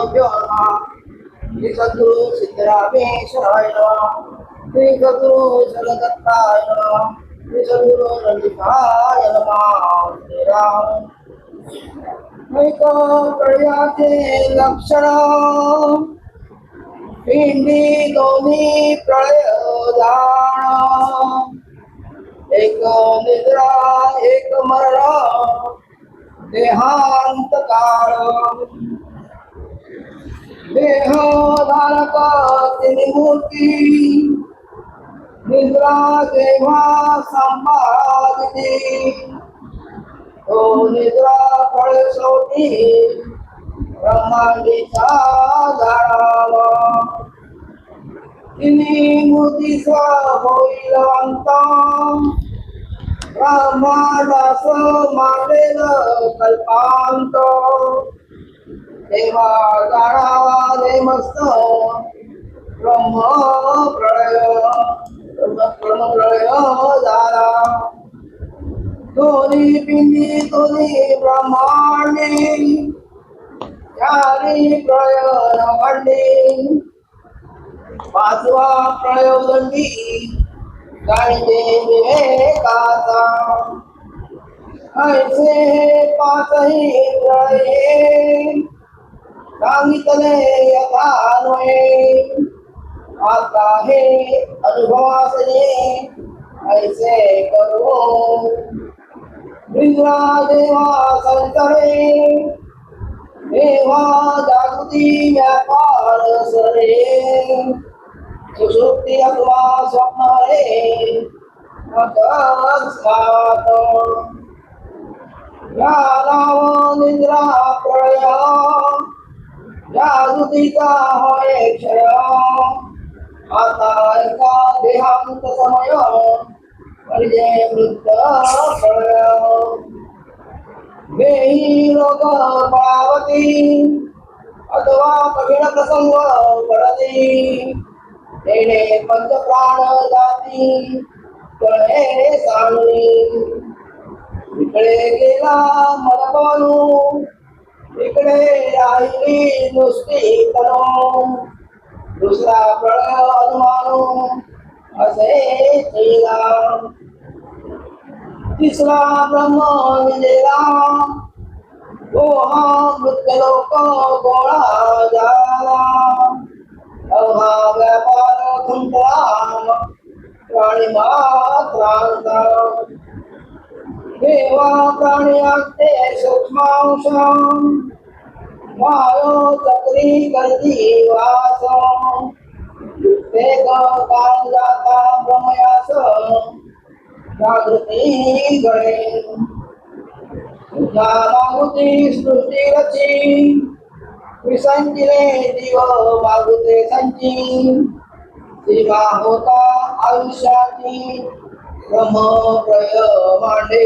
गुरुभ्यो नमः. श्री सद्गुरु सिद्धरामेश्वराय नमः. श्री सद्गुरु जगदत्ताय नमः. श्री सद्गुरु नंदिताय नमः. श्री राम ऐक प्रयाचे लक्षण पिंडी दोन्ही प्रळय जाण. एक निद्रा एक मरण देहांत काळ. देह धारक तिन्ही मूर्ती निद्रा जेव्हा संपादिती. तो निद्रा फळ शेवटी ब्रह्मांडीचा जाणावा. तिन्ही मूर्तीचा होईल अंत ब्रह्मांडास मांडेल कल्पांत. देवा जाणावा नेमस्त ब्रह्म प्रळय झाला. दोन्ही पिंडी दोन्ही ब्रह्मांडी चारी प्रळय खंडी. पाचवा प्रळय दंडी गायते विवेकाचा. ऐसे पाचही प्रळये सांगितले यथान्वये. आता हे अनुभवासने ऐसे करू. निद्रा देवा संतरे देवा जागृती व्यापार सरे. सुषुप्ती अथवा स्वप्न रे अकस्मात. या नाव निद्रा प्रळय जागृतीचा होय क्षय. आता एका देहांत समय म्हणजे मृत प्रळय. देही रोग पावती अथवा कठीण प्रसंग पडती. तेने पंचप्राण जाती कळे सांगली. इकडे गेला मनपानू इकडे राहिली नुसती तनू. दुसरा प्रळय अनुमानू असे केला. तिसरा ब्रह्म विजेला तो हा मृत्यलोक गोळा झाला. अवघा व्यापार खुंटला प्राणी मात्रांचा. देवा प्राणी असते सूक्ष्मांश वायो चक्री करती वास. वेग काल जाता ब्रह्मयास जागृती गणे. जागृती सृष्टी रची विसंचिले जीव मागुते संची. सीमा होता आयुष्याची ब्रह्म प्रय मांडे.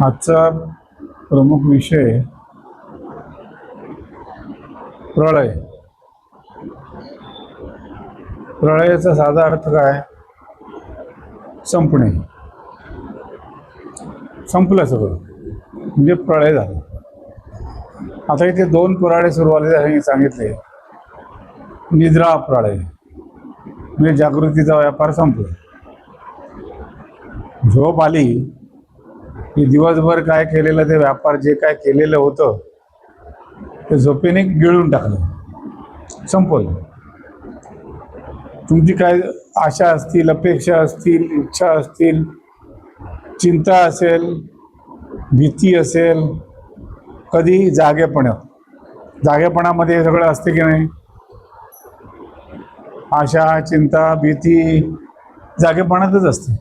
आजचा प्रमुख विषय प्रळय. प्रळयाचा साधा अर्थ काय? संपणे. संपलं सगळं म्हणजे प्रळय झालं. आता इथे दोन पुराणे सुरुवातीला सांगितले. निद्रा प्रळय म्हणजे जागृतीचा व्यापार संपला. झोप आली की दिवसभर काय केलेलं ते व्यापार जे काय केलेलं होतं ते झोपेने गिळून टाकलं, संपवलं. तुमची काय आशा असतील, अपेक्षा असतील, इच्छा असतील, चिंता असेल, भीती असेल, कधी जागेपणामध्ये सगळं असते की नाही? आशा, चिंता, भीती जागेपणातच असते.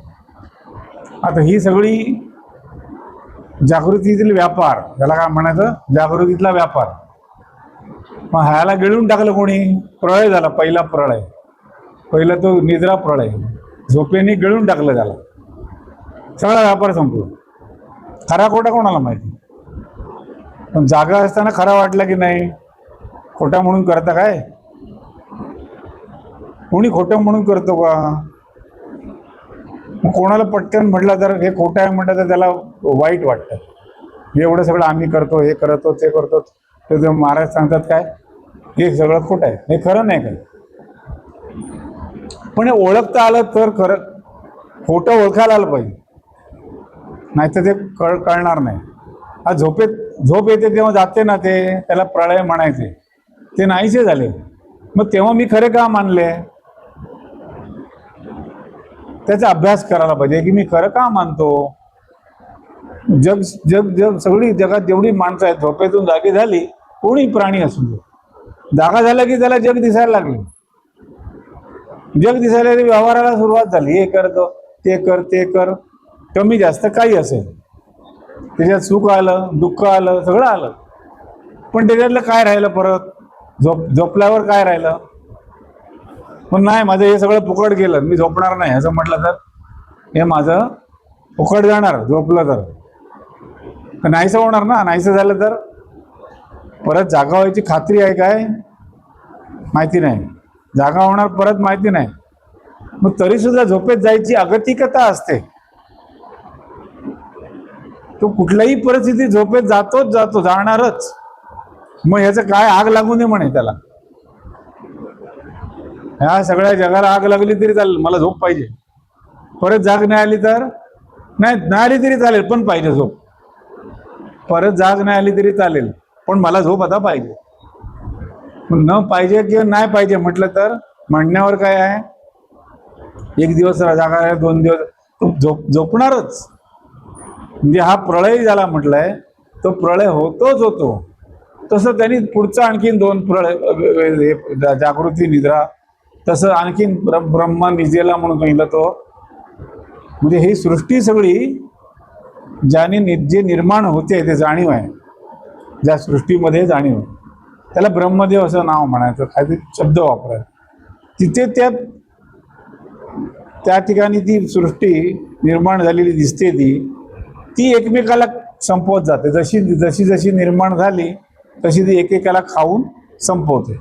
आता ही सगळी जागृतीतील व्यापार, त्याला काय म्हणायचं? जागृतीतला व्यापार. मग ह्याला गिळून टाकलं कोणी? प्रळय झाला. पहिला प्रळय, पहिला तो निद्रा प्रळय. झोपेने गिळून टाकलं त्याला, सगळा व्यापार संपला. खरा खोटा कोणाला माहिती? पण जागा असताना खरा वाटला की नाही? खोटा म्हणून करता काय? कोणी खोटं म्हणून करतो का? मग कोणाला पटकन म्हटलं तर हे खोटं आहे म्हटलं तर त्याला वाईट वाटतं. एवढं सगळं आम्ही करतो, हे करतो, ते करतो, तर महाराज सांगतात काय, हे सगळं खोटं आहे, हे खरं नाही काय. पण हे ओळखता आलं तर खरं, खोटं ओळखायला आलं पाहिजे, नाहीतर ते कळणार नाही. हा झोप येते तेव्हा जाते ना, ते त्याला प्रळय म्हणायचे, ते नाहीसे झाले. मग तेव्हा मी खरे का मानले, त्याचा अभ्यास करायला पाहिजे की मी खरं का मानतो. जग जग जग सगळी जगात जेवढी माणसं आहेत, झोपेतून जागी झाली, कोणी प्राणी असू दे, जागा झाला की त्याला जग दिसायला लागले. जग दिसायला व्यवहाराला सुरुवात झाली, हे करतो, ते कर, ते कर, कमी जास्त काही असेल, त्याच्यात सुख आलं, दुःख आलं, सगळं आलं. पण त्याच्यातलं काय राहिलं परत, झोपल्यावर काय राहिलं. पण नाही, माझं हे सगळं फुकट गेलं, मी झोपणार नाही असं म्हटलं तर हे माझं फुकट जाणार. झोपलं तर नाहीसं होणार ना. नाहीसं झालं तर परत जागा व्हायची खात्री आहे काय, माहिती नाही. जागा होणार परत माहिती नाही. मग तरी सुद्धा झोपेत जायची अगतिकता असते. तो कुठल्याही परिस्थितीत झोपेत जातोच जातो, जाणारच. मग ह्याचं काय, आग लागू नये म्हणे त्याला. ह्या सगळ्या जगाला आग लागली तरी चालेल, मला झोप पाहिजे. परत जाग नाही आली तर नाही आली तरी चालेल, पण पाहिजे झोप. परत जाग नाही आली तरी चालेल, पण मला झोप आता पाहिजे. न पाहिजे किंवा नाही पाहिजे म्हटलं तर म्हणण्यावर काय आहे. एक दिवस जागा आहे, 2 दिवस झोपणारच. म्हणजे हा प्रळय झाला म्हटलंय, तो प्रळय होतोच होतो. तसं त्यांनी पुढचं आणखीन 2 प्रळय, जागृती निद्रा, तसं आणखीन ब्रह्म निजेला म्हणून सांगितलं तो. म्हणजे ही सृष्टी सगळी ज्याने जे निर्माण होते ते जाणीव आहे, ज्या सृष्टीमध्ये जाणीव आहे, त्याला ब्रह्मदेव असं नाव म्हणायचं, काहीतरी शब्द वापरायचा. तिथे त्या ठिकाणी ती सृष्टी निर्माण झालेली दिसते, ती एकमेकाला संपवत जाते. जशी जशी निर्माण झाली तशी ती एकेकाला खाऊन संपवते.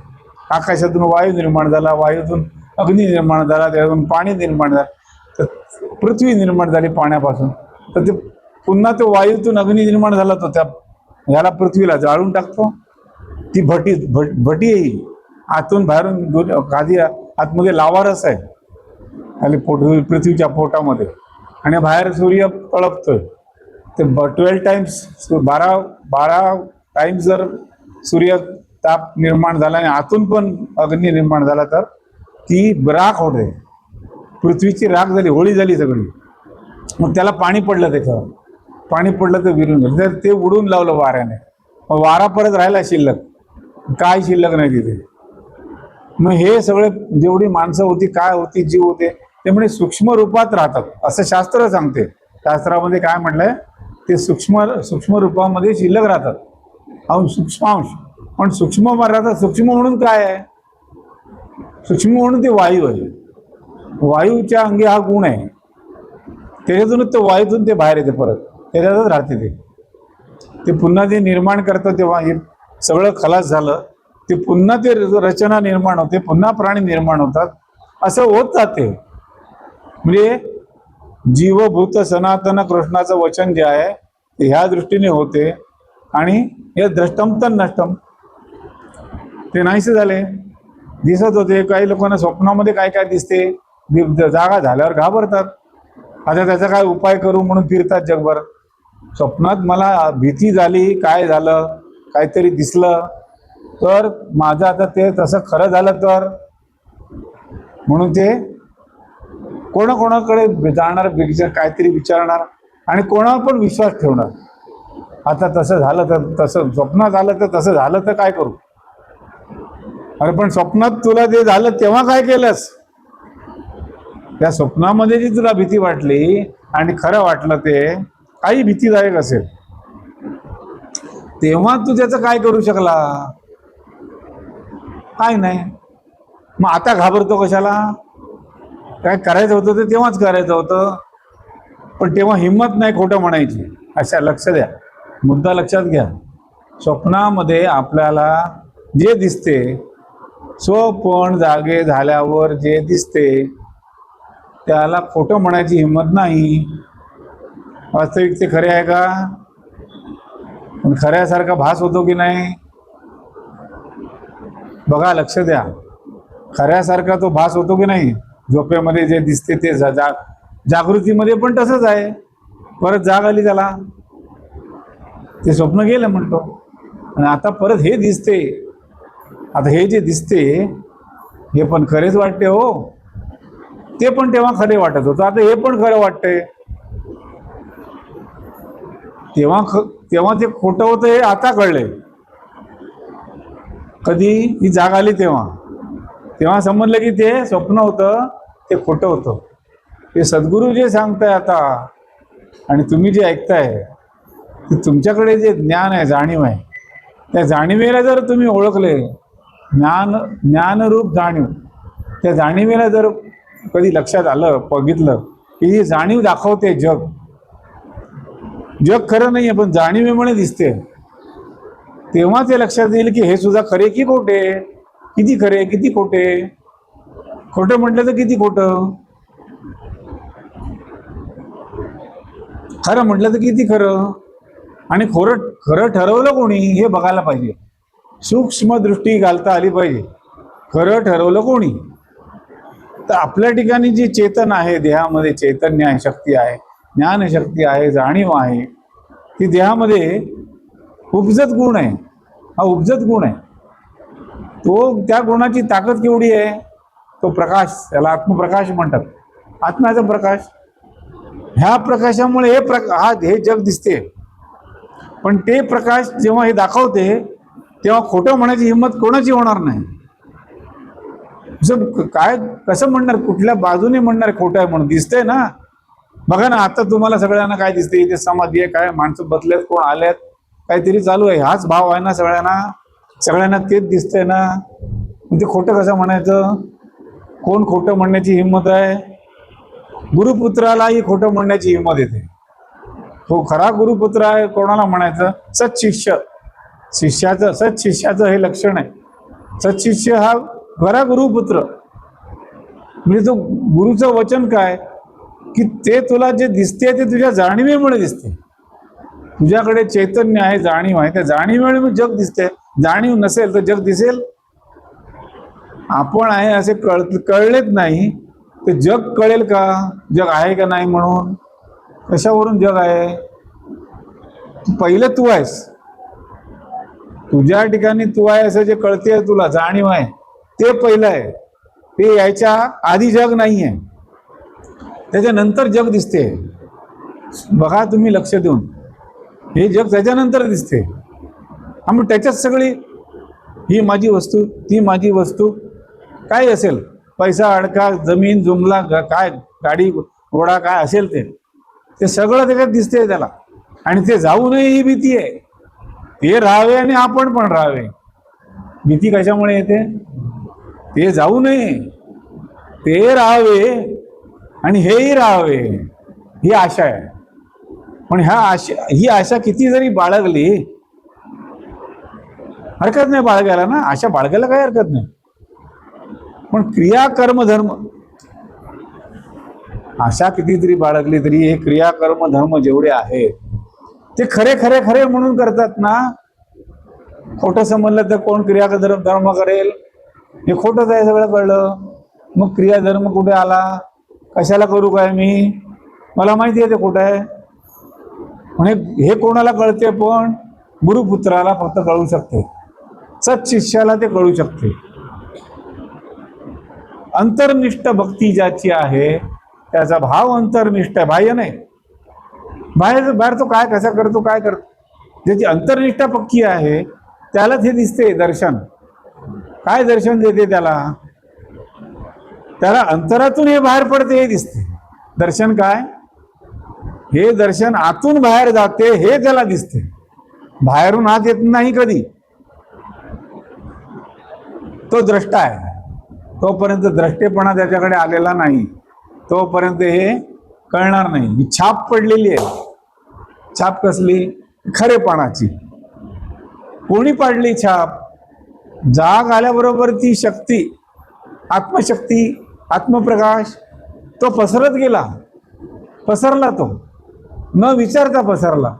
आकाशातून वायू निर्माण झाला, वायूतून अग्नी निर्माण झाला, त्यातून पाणी निर्माण झालं, तर पृथ्वी निर्माण झाली पाण्यापासून. तर ते पुन्हा तो वायूतून अग्नी निर्माण झाला, तो त्या ह्याला पृथ्वीला जाळून टाकतो. ती भटी येईल आतून बाहेरून, आधी आतमध्ये लावारस आहे आणि पृथ्वीच्या पोटामध्ये, आणि बाहेर सूर्य तळपतोय. ते 12 टाइम्स 12 टाइम्स जर सूर्य ताप निर्माण झाला आणि आतून पण अग्नी निर्माण झाला तर ती राख होते, पृथ्वीची राख झाली, होळी झाली सगळी. मग त्याला पाणी पडलं, त्याच्यावर पाणी पडलं तर विरून गेलं, तर ते उडून लावलं वाऱ्याने. मग वारा परत राहिला शिल्लक, काय शिल्लक नाही तिथे. मग हे सगळे जेवढी माणसं होती, काय होती, जीव होते, ते म्हणजे सूक्ष्म रूपात राहतात असं शास्त्र सांगते. शास्त्रामध्ये काय म्हटलंय, ते सूक्ष्म रूपामध्ये शिल्लक राहतात, सूक्ष्मांश. पण सूक्ष्म राहतात. सूक्ष्म म्हणून काय आहे, सूक्ष्म म्हणून ते वायू आहे. वायूच्या अंगी हा गुण आहे, त्याच्यातूनच ते वायूतून ते बाहेर येते, परत त्याच्यातच राहते. ते पुन्हा ते निर्माण करतं, तेव्हा हे सगळं खलास झालं, ते पुन्हा ते रचना निर्माण होते, पुन्हा प्राणी निर्माण होतात, असं होत जाते. म्हणजे जीवभूत सनातन कृष्णाचं वचन जे आहे ते ह्या दृष्टीने होते. आणि हे द्रष्टम तर नष्टम, ते नाहीसे झाले. दिसत होते, काही लोकांना स्वप्नामध्ये काय काय दिसते, जागा झाल्यावर घाबरतात. आता त्याचा काय उपाय करू म्हणून फिरतात जगभर. स्वप्नात मला भीती झाली, काय झालं, काहीतरी दिसलं तर माझं आता ते तसं खरं झालं तर, म्हणून ते कोणाकोणाकडे जाणार, काहीतरी विचारणार आणि कोणावर पण विश्वास ठेवणार. आता तसं झालं तर, तसं स्वप्नात झालं तर, तसं झालं तर काय करू. अरे पण स्वप्नात तुला ते झालं तेव्हा काय केलंस, त्या स्वप्नामध्ये जी तुला भीती वाटली आणि खरं वाटलं ते काही भीतीदायक असेल, तेव्हा तू त्याचं काय करू शकला, काय नाही. मग आता घाबरतो कशाला, काय करायचं होतं ते तेव्हाच करायचं होतं, पण तेव्हा हिंमत नाही खोटं म्हणायची. अशा लक्ष द्या, मुद्दा लक्षात घ्या. स्वप्नामध्ये आपल्याला जे दिसते, स्वप्न जागे झाल्यावर जे दिसते त्याला खोटं म्हणायची हिंमत नाही. वास्तविक ते खरे आहे का? पण खऱ्यासारखा भास होतो की नाही? बघा, लक्ष द्या. खऱ्यासारखा तो भास होतो की नाही? झोपेमध्ये जे दिसते ते जागृतीमध्ये पण तसंच आहे. परत जाग आली त्याला, ते स्वप्न गेलं म्हणतो. आणि आता परत हे दिसते. आता हे जे दिसते हे पण खरेच वाटते हो. ते पण तेव्हा खरे वाटत होतं, आता हे पण खरं वाटतंय. तेव्हा ते खोटं होतं हे आता कळलंय. कधी ही जाग आली तेव्हा समजलं की ते स्वप्न होतं, ते खोटं होतं. ते सद्गुरू जे सांगताय आता आणि तुम्ही जे ऐकताय, की तुमच्याकडे जे ज्ञान आहे, जाणीव आहे, त्या जाणीवेला जर तुम्ही ओळखले, ज्ञानरूप जाणीव, त्या जाणीवेला जर कधी लक्षात आलं, बघितलं की ही जाणीव दाखवते जग खरं नाहीये पण जाणीवेमुळे दिसते, तेव्हा ते लक्षात येईल की हे सुद्धा खरे की खोटे, किती खरे किती खोटे. खोटं म्हटलं तर किती खोटं, खरं म्हटलं तर किती खरं. आणि खरं ठरवलं कोणी हे बघायला पाहिजे. सूक्ष्म दृष्टी घालता आली पाहिजे. खरं ठरवलं कोणी? तर आपल्या ठिकाणी जी चेतन आहे, देहामध्ये चैतन्य आहे, शक्ती आहे, ज्ञानशक्ती आहे, जाणीव आहे, ती देहामध्ये उपजत गुण आहे. हा उपजत गुण आहे. त्या गुणाची ताकद केवढी आहे? तो प्रकाश, त्याला आत्मप्रकाश म्हणतात. आत्म्याचा प्रकाश. ह्या प्रकाशामुळे हे जग दिसते. पण ते प्रकाश जेव्हा हे दाखवते तेव्हा खोटं म्हणायची हिंमत कोणाची होणार नाही. काय कसं म्हणणार, कुठल्या बाजूने म्हणणार खोटं आहे म्हणून? दिसतंय ना. बघा ना, आता तुम्हाला सगळ्यांना काय दिसते? इथे समाधी आहे, काय माणसं बसलेत, कोण आलेत, काहीतरी चालू आहे. हाच भाव आहे ना सगळ्यांना तेच दिसतंय ना. म्हणजे खोटं कसं म्हणायचं? कोण खोटं म्हणण्याची हिंमत आहे? गुरुपुत्रालाही खोटं म्हणण्याची हिंमत येते. तो खरा गुरुपुत्र आहे कोणाला म्हणायचं? सत्शिष्य. सत्शिष्याचं हे लक्षण आहे. सत्शिष्य हा खरा गुरुपुत्र. म्हणजे तो गुरुचं वचन काय, की ते तुला जे दिसते ते तुझ्या जाणीवेमुळे दिसते. तुझ्याकडे चैतन्य आहे, जाणीव आहे, त्या जाणीवेमुळे जग दिसते. जाणीव नसेल तर जग दिसेल? आपण आहे असे कळलेच नाही तर जग कळेल का? जग आहे का नाही म्हणून? कशावरून जग आहे? पहिलं तू आहेस. तुझ्या ठिकाणी तू आहे असं जे कळते, तुला जाणीव आहे, ते पहिलं आहे. ते यायच्या आधी जग नाहीये, त्याच्यानंतर जग दिसते. बघा तुम्ही लक्ष देऊन, हे जग त्याच्यानंतर दिसते. मग त्याच्यात सगळी ही माझी वस्तू, ती माझी वस्तू, काय असेल, पैसा अडका, जमीन जुमला, काय गाडी घोडा काय असेल ते सगळं त्याच्यात दिसते त्याला. आणि ते जाऊ नये ही भीती आहे. ते राहावे आणि आपण पण राहावे. भीती कशामुळे येते? ते जाऊ नये, ते राहावे आणि हेही राहावे, ही आशा आहे. पण ही आशा किती जरी बाळगली, हरकत नाही बाळगायला ना, आशा बाळगायला काही हरकत नाही. पण क्रिया कर्म धर्म, आशा कितीतरी बाळगली तरी हे क्रिया कर्म धर्म जेवढे आहेत ते खरे खरे खरे म्हणून करतात ना. खोटं समजलं तर कोण क्रिया धर्म करेल? हे खोटंच आहे, सगळं कळलं. मग क्रिया धर्म कुठे आला? कशाला करू काय मी? मला माहिती आहे ते खोटं आहे. म्हणजे हे कोणाला कळते? पण गुरुपुत्राला फक्त कळू शकते, सत्शिष्याला ते कळू शकते. अंतर्निष्ठ भक्ती ज्याची आहे त्याचा भाव अंतर्निष्ठ आहे, बाह्य नाही. बाहेर तो काय कसा करतो, काय करतो, ज्याची अंतर्निष्ठा पक्की आहे त्यालाच हे दिसते दर्शन. काय दर्शन देते त्याला अंतरातून हे बाहेर पडते, हे दिसते. दर्शन काय? हे दर्शन आतून बाहेर जाते, हे त्याला दिसते. बाहेरून आत येत नाही कधी. तो द्रष्टा आहे. तोपर्यंत द्रष्टेपणा त्याच्याकडे आलेला नाही, तोपर्यंत हे कळणार नाही. ही छाप पडलेली आहे. छाप कसली? खरेपणाची. कोणी पाडली छाप? जाग आल्याबरोबर ती शक्ती, आत्मशक्ती, आत्मप्रकाश तो पसरत गेला, पसरला तो, न विचारता पसरला.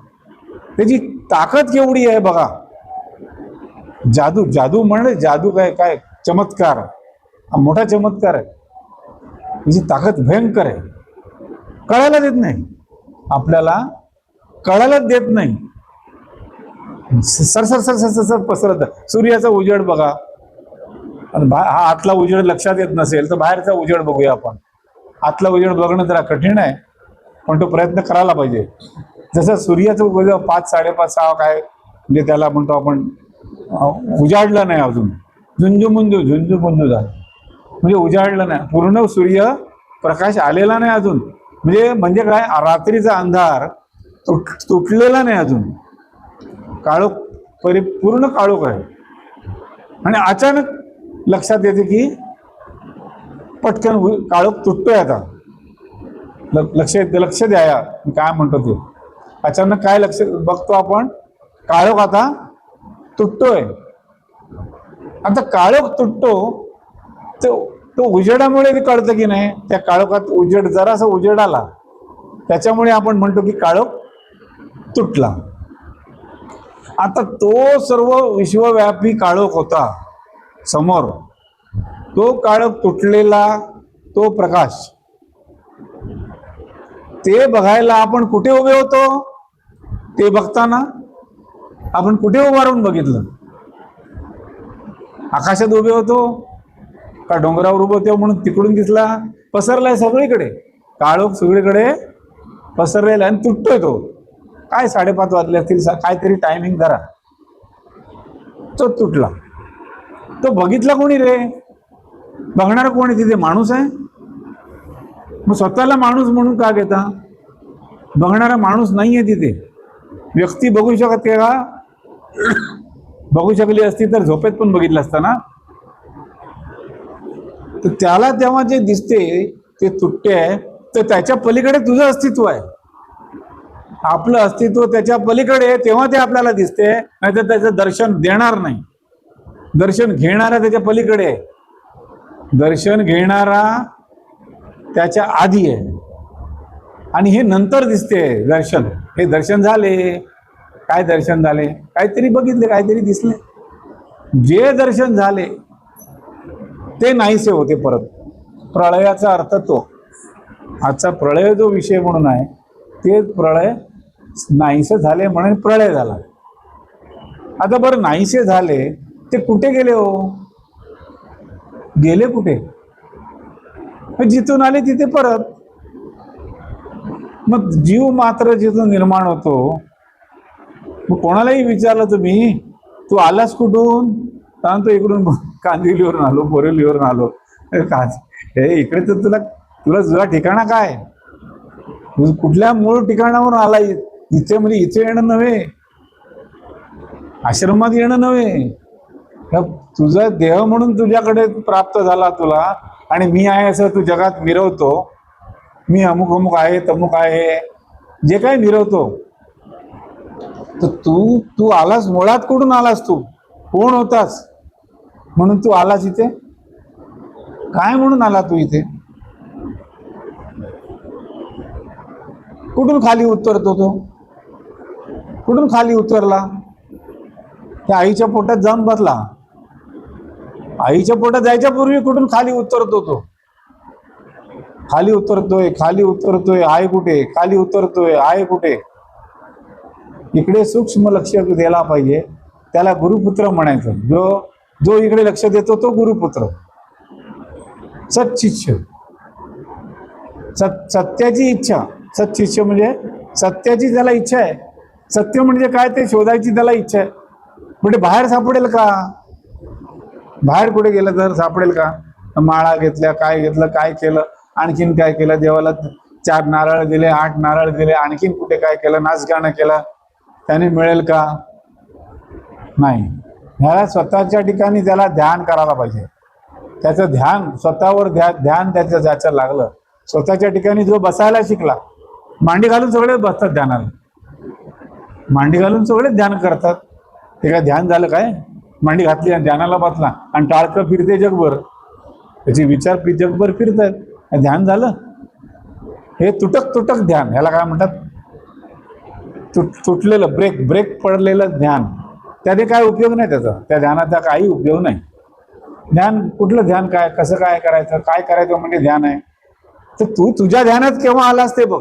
त्याची ताकद केवढी आहे बघा. जादू, जादू म्हणजे जादू काय, काय चमत्कार, हा मोठा चमत्कार आहे. त्याची ताकद भयंकर आहे. कळायला देत नाही आपल्याला, कळायलाच देत नाही. Sir sir sir sir sir पसरत. सूर्याचा उजेड बघा, हा आतला उजेड लक्षात येत नसेल तर बाहेरचा उजेड बघूया आपण. आतला उजेड बघणं जरा कठीण आहे, पण तो प्रयत्न करायला पाहिजे. जसं सूर्याचं उजेड 5, 5:30, 6 काय म्हणजे त्याला म्हणतो आपण उजाडलं नाही अजून, झुंजूमुंजू झुंजूमुंजू झालं, म्हणजे उजाडलं नाही, पूर्ण सूर्य प्रकाश आलेला नाही अजून. म्हणजे काय, रात्रीचा अंधार तुटलेला नाही अजून, काळोख पूर्ण काळोख आहे. आणि अचानक लक्षात येते की पटकन काळोख तुटतोय आता. लक्ष द्या काय म्हणतो ते. अचानक काय लक्ष बघतो आपण, काळोख आता तुटतोय. आता काळोख तुटतो तो उजेडामुळे ते कळतं की नाही. त्या काळोखात उजेड, जरासा उजेड आला त्याच्यामुळे आपण म्हणतो की काळोख तुटला. आता तो सर्व विश्वव्यापी काळोख होता समोर, तो काळोख तुटलेला, तो प्रकाश, ते बघायला आपण कुठे उभे होतो. ते बघताना आपण कुठे उभारून बघितलं, आकाशात उभे होतो का डोंगरावर उभे होते म्हणून तिकडून दिसला. पसरलाय सगळीकडे, काळोख सगळीकडे पसरलेला आणि तुटतोय तो. काय 5:30 वाजले असतील, काहीतरी टायमिंग धरा, तो तुटला. तो बघितला कोणी रे, बघणार कोणी, तिथे माणूस आहे. मग स्वतःला माणूस म्हणून का घेता, बघणारा माणूस नाहीये तिथे. व्यक्ती बघू शकत का, बघू शकली असती तर झोपेत पण बघितलं असतं ना. तर त्याला तेव्हा जे दिसते ते तुटते आहे, तर त्याच्या पलीकडे तुझं अस्तित्व आहे. आपलं अस्तित्व त्याच्या पलीकडे, तेव्हा ते आपल्याला दिसते, नाहीतर त्याचं दर्शन देणार नाही. दर्शन घेणारा त्याच्या पलीकडे आहे, दर्शन घेणारा त्याच्या आधी आहे. आणि हे नंतर दिसते दर्शन. हे दर्शन झाले, काय दर्शन झाले, काहीतरी बघितले, काहीतरी दिसले. जे दर्शन झाले ते नाहीसे होते परत. प्रळयाचा अर्थ तो, आजचा प्रळय जो विषय म्हणून आहे, ते प्रळय नाहीसे झाले म्हणून प्रळय झाला. आता बरं, नाहीसे झाले ते कुठे गेले हो, गेले कुठे, जिथून आले तिथे परत. मग जीव मात्र जिथून निर्माण होतो, मग कोणालाही विचारलं तुम्ही, तू आलास कुठून, सांगतो इकडून कांदिवलीवरून आलो, बोरिवलीवरून आलो. हे इकडे तर तुला ठिकाणा काय, कुठल्या मूळ ठिकाणावरून आला, इथे म्हणजे इथे येणं नव्हे, आश्रमात येणं नव्हे. तुझा देह म्हणून तुझ्याकडे प्राप्त झाला तुला, आणि मी आहे असं तू जगात मिरवतो. मी अमुक अमुक आहे, तमुक आहे, जे काही मिरवतो. तर तू आलास, मुळात कुठून आलास, तू कोण होतास म्हणून तू आलास इथे, काय म्हणून आला तू इथे, कुठून खाली उतरतो तो, कुठून खाली उतरला, त्या आईच्या पोटात जाऊन बसला. आईच्या पोटात जायच्या पूर्वी कुठून खाली उतरतो तो, खाली उतरतोय, खाली उतरतोय, आहे कुठे, खाली उतरतोय, आहे कुठे. इकडे सूक्ष्म लक्ष द्यायला पाहिजे. त्याला गुरुपुत्र म्हणायचं. जो इकडे लक्ष देतो तो गुरुपुत्र. सच्शिष्य, सत्याची इच्छा. सच्शिष्य म्हणजे सत्याची त्याला इच्छा आहे. सत्य म्हणजे काय ते शोधायची त्याला इच्छा आहे. म्हणजे बाहेर सापडेल का, बाहेर कुठे गेलं तर सापडेल का. माळा घेतल्या, काय घेतलं, काय केलं, आणखीन काय केलं, देवाला 4 नारळ दिले, 8 नारळ दिले, आणखीन कुठे काय केलं, नाचगाणं केलं, त्याने मिळेल का, नाही. ह्याला स्वतःच्या ठिकाणी त्याला ध्यान करायला पाहिजे. त्याचं ध्यान स्वतःवर, ध्यान त्याचं लागलं. स्वतःच्या ठिकाणी जो बसायला शिकला, मांडी घालून सगळे बसतात ध्यानाला, मांडी घालून सगळे ध्यान करतात. ते काय ध्यान झालं काय, मांडी घातली आणि ध्यानाला बसला आणि टाळकं फिरते जगभर, त्याचे विचार जगभर फिरतात, ध्यान झालं. हे तुटक तुटक ध्यान, ह्याला काय म्हणतात, तुटलेलं ब्रेक पडलेलं ध्यान, त्याने काय उपयोग नाही त्याचा, त्या ध्यानाचा काही उपयोग नाही. ध्यान कुठलं ध्यान, काय कसं काय करायचं, काय करायचं म्हणजे ध्यान आहे. तर तू तुझ्या ध्यानात केव्हा आलास ते बघ.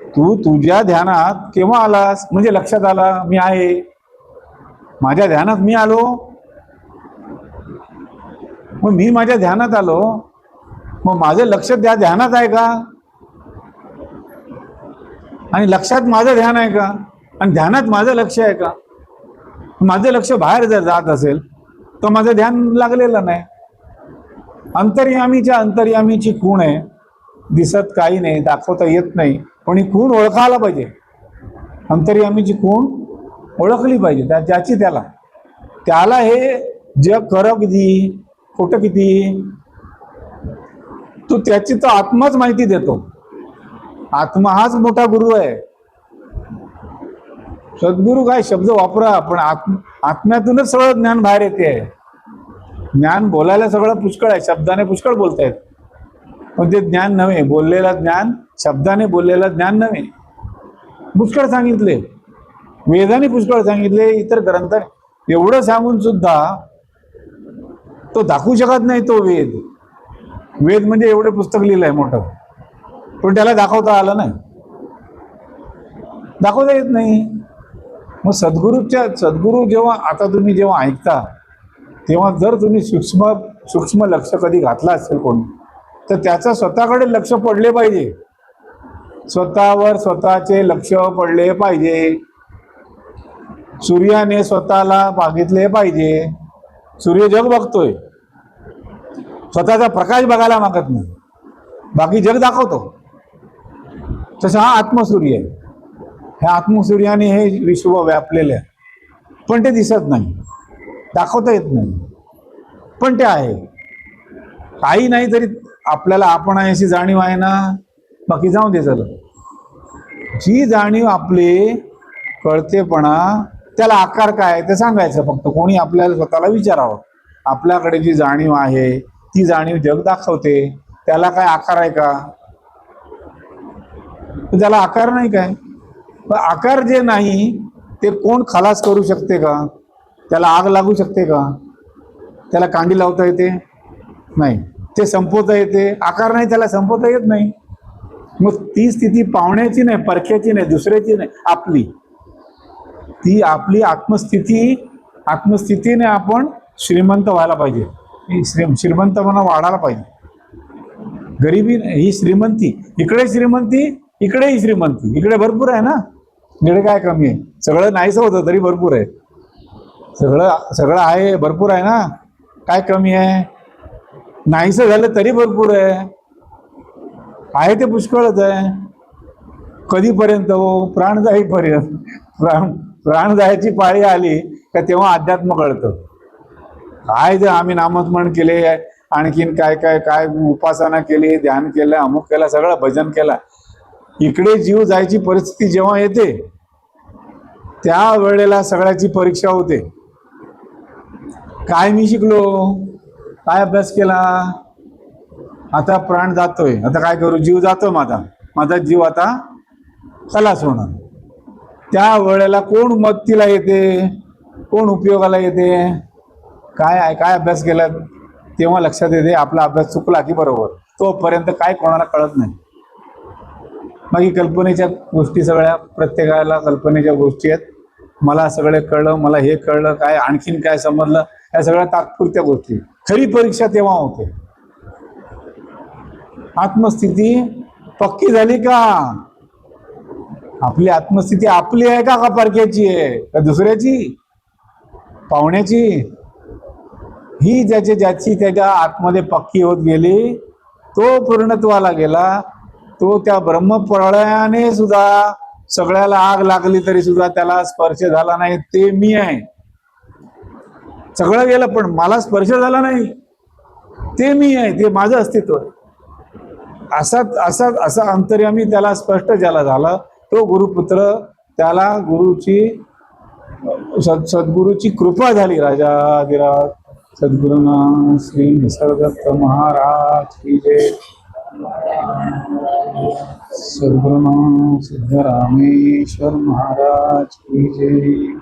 तू तुझ्या ध्यानात केव्हा आलास म्हणजे लक्षात आला मी आहे, माझ्या ध्यानात मी आलो. मग मी माझ्या ध्यानात आलो, मग माझं लक्ष त्या ध्यानात आहे का, आणि लक्षात माझं ध्यान आहे का, आणि ध्यानात माझं लक्ष आहे का. माझं लक्ष बाहेर जर जात असेल तर माझं ध्यान लागलेलं नाही. अंतर्यामीची खूण आहे, दिसत काही नाही, दाखवता येत नाही, पण ही खूण ओळखायला पाहिजे. अंतर्यामीची खूण ओळखली पाहिजे, ज्याची त्याला हे जग खरं किती खोटं किती तो त्याची तो आत्माच माहिती देतो. आत्मा हाच मोठा गुरु आहे. सद्गुरु काय शब्द वापरा, पण आत्म्यातूनच सगळं ज्ञान बाहेर येते. ज्ञान बोलायला सगळं पुष्कळ आहे, शब्दाने पुष्कळ बोलतायत, पण ते ज्ञान नव्हे. बोललेलं ज्ञान, शब्दाने बोललेलं ज्ञान नव्हे. पुष्कळ सांगितले, वेदाने पुष्कळ सांगितले, इतर ग्रंथाने. एवढं सांगून सुद्धा तो दाखवू शकत नाही. तो वेद म्हणजे एवढे पुस्तक लिहिलंय मोठं, पण त्याला दाखवता आलं नाही, दाखवता येत नाही. मग सद्गुरू जेव्हा आता तुम्ही जेव्हा ऐकता, तेव्हा जर तुम्ही सूक्ष्म लक्ष कधी घातला असेल कोणी, तर त्याचं स्वतःकडे लक्ष पडले पाहिजे. स्वतःवर स्वतःचे लक्ष पडले पाहिजे. सूर्याने स्वतःला बघितले पाहिजे. सूर्य जग बघतोय, स्वतःचा प्रकाश बघायला मागत नाही, बाकी जग दाखवतो. तसं हा आत्मसूर्य आहे. ह्या आत्मसूर्याने हे विश्व व्यापलेले आहे, पण ते दिसत नाही, दाखवता येत नाही, पण ते आहे. काही नाही तरी आपल्याला आपण आहे अशी जाणीव आहे ना, बाकी जाऊ दे झालं. जी जाणीव आपली कळतेपणा, त्याला आकार काय ते सांगायचं फक्त. कोणी आपल्याला स्वतःला विचारावं, आपल्याकडे जी जाणीव आहे ती जाणीव जग दाखवते, त्याला काय आकार आहे का, त्याला आकार नाही काय. पण आकार जे नाही ते कोण खलास करू शकते का, त्याला आग लागू शकते का, त्याला कांडी लावता येते नाही, ते संपवता येते. आकार नाही त्याला संपवता येत नाही. मग ती स्थिती पाहुण्याची नाही, परख्याची नाही, दुसऱ्याची नाही, आपली. ती आपली आत्मस्थितीने आपण श्रीमंत व्हायला पाहिजे. श्रीमंतपणा वाढायला पाहिजे. गरिबी ही श्रीमंती, इकडे श्रीमंती, इकडेही श्रीमंती. इकडे भरपूर आहे ना, इकडे काय कमी आहे. सगळं नाहीच होतं तरी भरपूर आहे, सगळं आहे, भरपूर आहे ना, काय कमी आहे. नाहीसं झालं तरी भरपूर आहे ते पुष्कळच आहे. कधीपर्यंत हो, प्राण जाईपर्यंत. प्राण जायची पाळी आली का तेव्हा अध्यात्म कळतं. काय जे आम्ही नामस्मरण केले, आणखीन काय उपासना केली, ध्यान केलं, अमुक केला, सगळं भजन केला, इकडे जीव जायची परिस्थिती जेव्हा येते त्या वेळेला सगळ्याची परीक्षा होते. काय मी शिकलो, काय अभ्यास केला, आता प्राण जातोय, आता काय करू, जीव जातो माझा जीव आता खलास होणार. त्या वेळेला कोण मदतीला येते, कोण उपयोगाला येते, काय अभ्यास केला, तेव्हा लक्षात येते आपला अभ्यास चुकला की बरोबर. तोपर्यंत काय कोणाला कळत नाही. बाकी कल्पनेच्या गोष्टी सगळ्या, प्रत्येकाला कल्पनेच्या गोष्टी आहेत. मला सगळे कळलं, मला हे कळलं, काय आणखीन काय समजलं, या सगळ्या तात्पुरत्या गोष्टी. खरी परीक्षा तेव्हा होते. आत्मस्थिती पक्की झाली का, आपली आत्मस्थिती आपली आहे का परक्याची आहे का दुसऱ्याची, पाहुण्याची. ही ज्याची त्याच्या आतमध्ये पक्की होत गेली, तो पूर्णत्वाला गेला. तो त्या ब्रह्मप्रळयाने सुद्धा सगळ्याला आग लागली तरी सुद्धा त्याला स्पर्श झाला नाही. ते मी आहे, सगळं गेलं पण मला स्पर्श झाला नाही, ते मी आहे, ते माझं अस्तित्व. असा अंतर्यामी त्याला स्पष्ट ज्याला झाला, तो गुरुपुत्र, त्याला सद्गुरूची कृपा झाली. राजाधिराज सद्गुरुनाथ श्री निसर्गदत्त महाराज की जय. सद्गुरुनाथ सिद्धरामेश्वर महाराज की जय.